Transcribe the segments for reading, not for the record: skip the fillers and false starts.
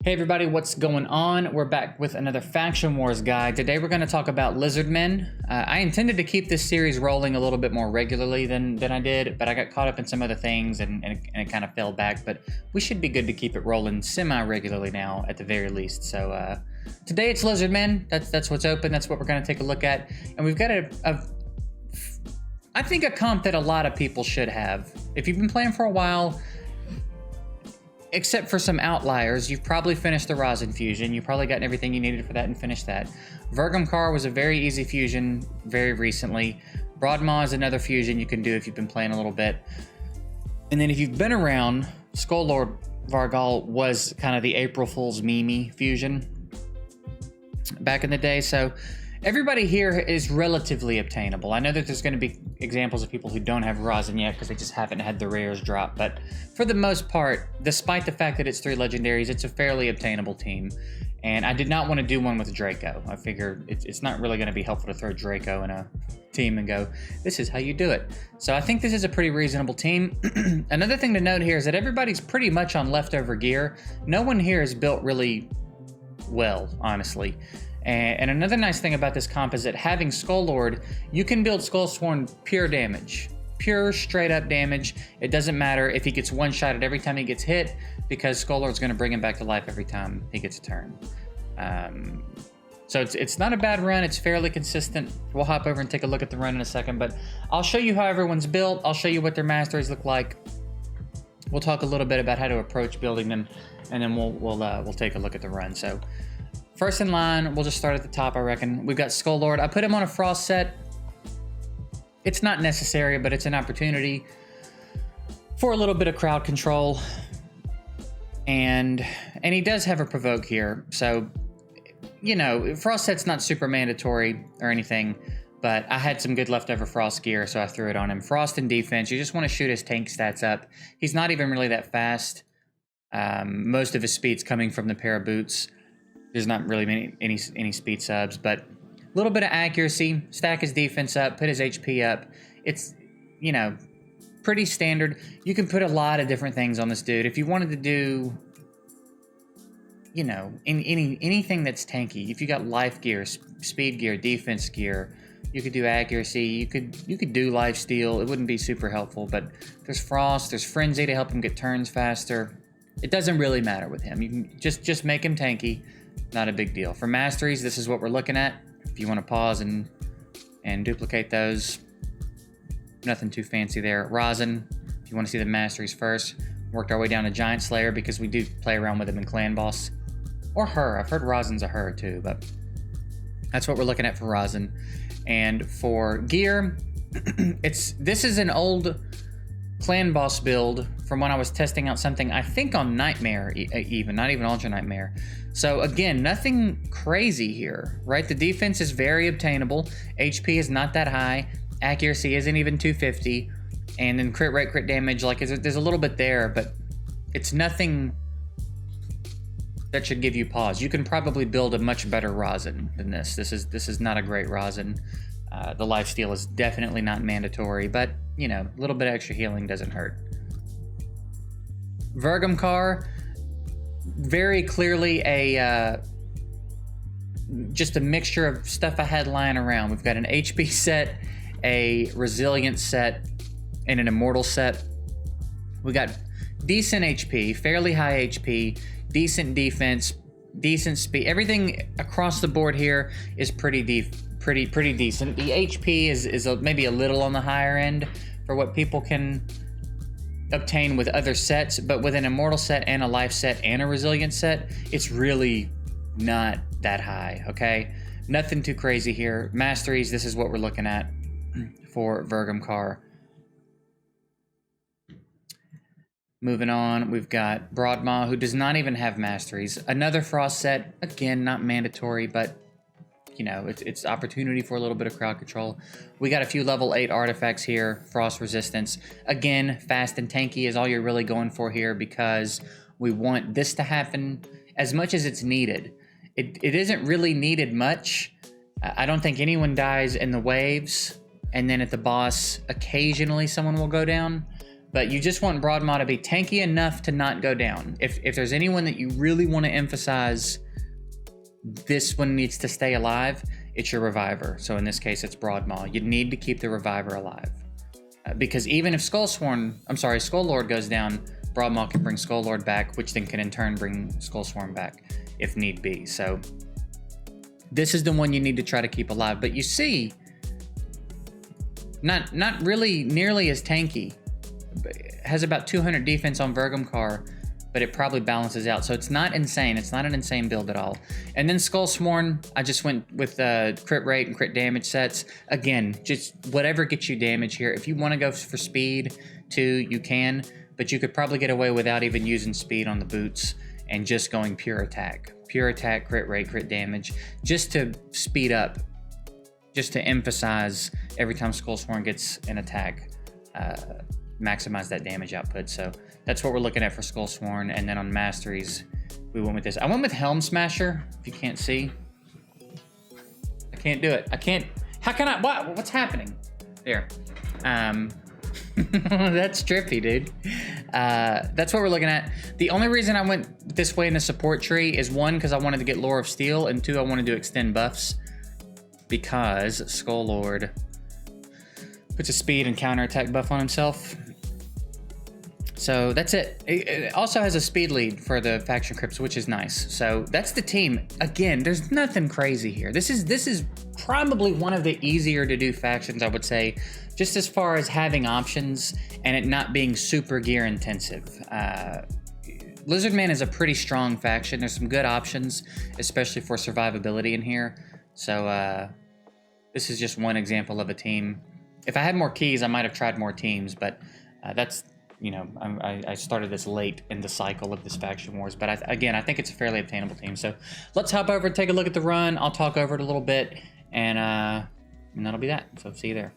Hey everybody, what's going on? We're back with another Faction Wars guide. Today we're going to talk about Lizardmen. I intended to keep this series rolling a little bit more regularly than I did, but I got caught up in some other things and it kind of fell back. But we should be good to keep it rolling semi-regularly now at the very least. So today it's Lizardmen. That's what's open. That's what we're going to take a look at. And we've got I think a comp that a lot of people should have. If you've been playing for a while, except for some outliers, you've probably finished the Rosin fusion. You've probably gotten everything you needed for that and finished that. Vergamcar was a very easy fusion very recently. Broadmaw is another fusion you can do if you've been playing a little bit. And then if you've been around, Skull Lord Vargal was kind of the April Fool's Mimi fusion back in the day. So everybody here is relatively obtainable. I know that there's going to be examples of people who don't have Rosin yet because they just haven't had the rares drop, but for the most part, despite the fact that it's 3 legendaries, it's a fairly obtainable team. And I did not want to do one with Draco. I figured it's not really going to be helpful to throw Draco in a team and go, this is how you do it. So I think this is a pretty reasonable team. Another thing to note here is that everybody's pretty much on leftover gear. No one here is built really well, honestly. And another nice thing about this comp is that having Skull Lord, you can build Skullsworn pure damage. Pure, straight up damage. It doesn't matter if he gets one-shotted every time he gets hit, because Skull Lord's going to bring him back to life every time he gets a turn. So it's not a bad run. It's fairly consistent. We'll hop over and take a look at the run in a second, but I'll show you how everyone's built. I'll show you what their masteries look like. We'll talk a little bit about how to approach building them, and then we'll take a look at the run. So first in line, we'll just start at the top, I reckon. We've got Skull Lord. I put him on a Frost set. It's not necessary, but it's an opportunity for a little bit of crowd control. And he does have a Provoke here. So, you know, Frost set's not super mandatory or anything, but I had some good leftover Frost gear, so I threw it on him. Frost and defense, you just want to shoot his tank stats up. He's not even really that fast. Most of his speed's coming from the pair of boots. There's not really any speed subs, but a little bit of accuracy, stack his defense up, put his HP up. It's, you know, pretty standard. You can put a lot of different things on this dude. If you wanted to do, you know, anything that's tanky, if you got life gear, speed gear, defense gear, you could do accuracy. You could do lifesteal. It wouldn't be super helpful, but there's Frost, there's Frenzy to help him get turns faster. It doesn't really matter with him. You can just make him tanky. Not a big deal. For masteries, this is what we're looking at. If you want to pause and duplicate those, nothing too fancy there. Rosin, if you want to see the masteries first, worked our way down to Giant Slayer because we do play around with him in Clan Boss. Or her. I've heard Rosin's a her too, but that's what we're looking at for Rosin. And for gear, this is an old Clan Boss build from when I was testing out something, I think on Nightmare even, not even Ultra Nightmare. So again, nothing crazy here, right? The defense is very obtainable. HP is not that high. Accuracy isn't even 250. And then crit rate, crit damage, like there's a little bit there, but it's nothing that should give you pause. You can probably build a much better Rosin than this. This is not a great Rosin. The lifesteal is definitely not mandatory, but, you know, a little bit of extra healing doesn't hurt. Vergamcar, very clearly just a mixture of stuff I had lying around. We've got an HP set, a Resilience set, and an Immortal set. We got decent HP, fairly high HP, decent defense, decent speed. Everything across the board here is pretty decent. The HP is maybe a little on the higher end for what people can obtain with other sets, but with an Immortal set and a Life set and a Resilience set, it's really not that high, okay? Nothing too crazy here. Masteries, this is what we're looking at for Vergamcar. Moving on, we've got Broadmaw, who does not even have masteries. Another Frost set, again, not mandatory, but you know, it's opportunity for a little bit of crowd control. We got a few level 8 artifacts here. Frost resistance. Again, fast and tanky is all you're really going for here because we want this to happen as much as it's needed. It isn't really needed much. I don't think anyone dies in the waves, and then at the boss, occasionally someone will go down. but you just want Broadmaw to be tanky enough to not go down. If there's anyone that you really want to emphasize, this one needs to stay alive, it's your Reviver. So in this case, it's Broadmaw. You need to keep the Reviver alive. Because even if Skull Lord goes down, Broadmaw can bring Skull Lord back, which then can in turn bring Skull Swarm back if need be. So this is the one you need to try to keep alive. But you see, not really nearly as tanky. It has about 200 defense on Vergumcar, but it probably balances out. So it's not insane. It's not an insane build at all. And then Skull Sworn, I just went with crit rate and crit damage sets. Again, just whatever gets you damage here. If you want to go for speed too, you can, but you could probably get away without even using speed on the boots and just going pure attack. Pure attack, crit rate, crit damage, just to speed up, just to emphasize every time Skull Sworn gets an attack, maximize that damage output. So that's what we're looking at for Skull Sworn. And then on masteries, we went with this. I went with Helm Smasher, if you can't see. I can't do it. I can't. How can I? What's happening? There. That's trippy, dude. That's what we're looking at. The only reason I went this way in the support tree is 1, because I wanted to get Lore of Steel, and 2, I wanted to extend buffs. Because Skull Lord puts a speed and counterattack buff on himself. So that's it. It also has a speed lead for the faction crypts, which is nice. So that's the team. Again, there's nothing crazy here. This is probably one of the easier to do factions, I would say, just as far as having options and it not being super gear intensive. Lizardman is a pretty strong faction. There's some good options, especially for survivability in here. So this is just one example of a team. If I had more keys, I might have tried more teams, but that's, you know, I started this late in the cycle of this Faction Wars. But again, I think it's a fairly obtainable team. So let's hop over and take a look at the run. I'll talk over it a little bit, and that'll be that. So see you there.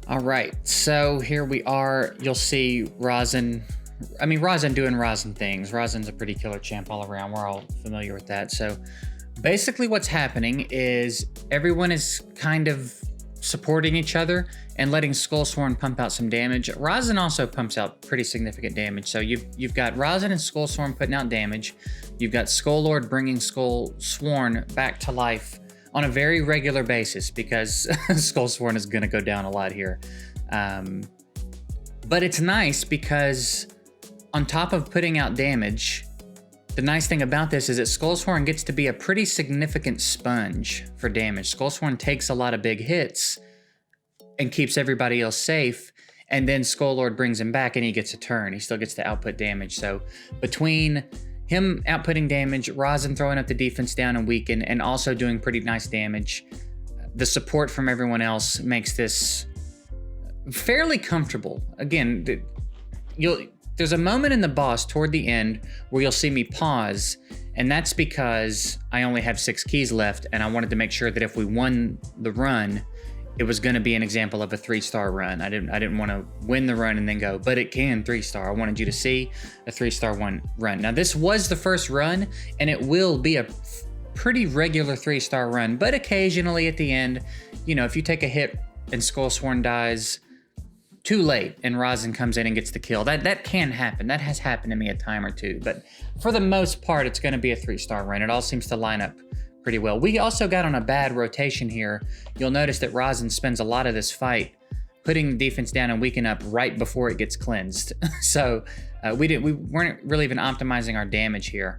All right, so here we are. You'll see Rosin. I mean, Rosin doing Rosin things. Rosin's a pretty killer champ all around. We're all familiar with that. So basically what's happening is everyone is kind of supporting each other and letting Skullsworn pump out some damage. Rosin also pumps out pretty significant damage. So you've got Rosin and Skullsworn putting out damage. You've got Skull Lord bringing Skullsworn back to life on a very regular basis, because Skullsworn is going to go down a lot here. But it's nice because on top of putting out damage, the nice thing about this is that Skullsworn gets to be a pretty significant sponge for damage. Skullsworn takes a lot of big hits and keeps everybody else safe, and then Skull Lord brings him back and he gets a turn. He still gets to output damage. So between him outputting damage, Rosin throwing up the defense down and weaken, and also doing pretty nice damage, the support from everyone else makes this fairly comfortable. Again, there's a moment in the boss toward the end where you'll see me pause, and that's because I only have 6 keys left, and I wanted to make sure that if we won the run, it was going to be an example of a 3-star run. I didn't want to win the run and then go, but it can 3-star. I wanted you to see a 3-star run. Now, this was the first run, and it will be a pretty regular 3-star run, but occasionally at the end, you know, if you take a hit and Skullsworn dies too late and Rosin comes in and gets the kill, that can happen. That has happened to me a time or two, but for the most part, it's going to be a 3-star run. It all seems to line up pretty well. We also got on a bad rotation here. You'll notice that Rosin spends a lot of this fight putting the defense down and weaken up right before it gets cleansed. So we weren't really even optimizing our damage here.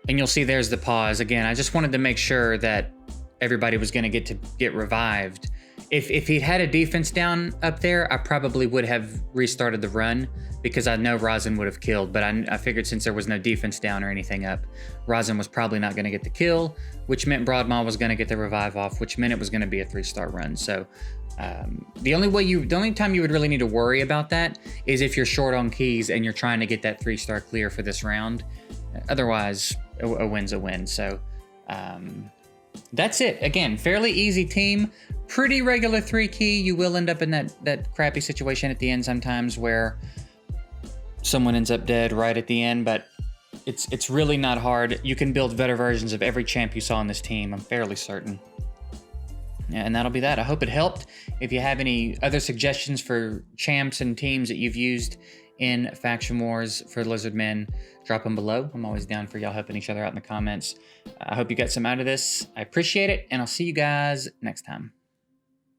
And you'll see there's the pause. Again, I just wanted to make sure that everybody was going to get revived. If he'd had a defense down up there, I probably would have restarted the run, because I know Rosin would have killed, but I figured since there was no defense down or anything up, Rosin was probably not going to get the kill, which meant Broadmaw was going to get the revive off, which meant it was going to be a 3-star run. So the only time you would really need to worry about that is if you're short on keys and you're trying to get that 3-star clear for this round. Otherwise, a win's a win. So that's it. Again, fairly easy team, pretty regular 3-key. You will end up in that crappy situation at the end sometimes where someone ends up dead right at the end, but it's really not hard. You can build better versions of every champ you saw on this team, I'm fairly certain. Yeah, and that'll be that. I hope it helped. If you have any other suggestions for champs and teams that you've used in Faction Wars for Lizardmen, drop them below. I'm always down for y'all helping each other out in the comments. I hope you got some out of this. I appreciate it, and I'll see you guys next time.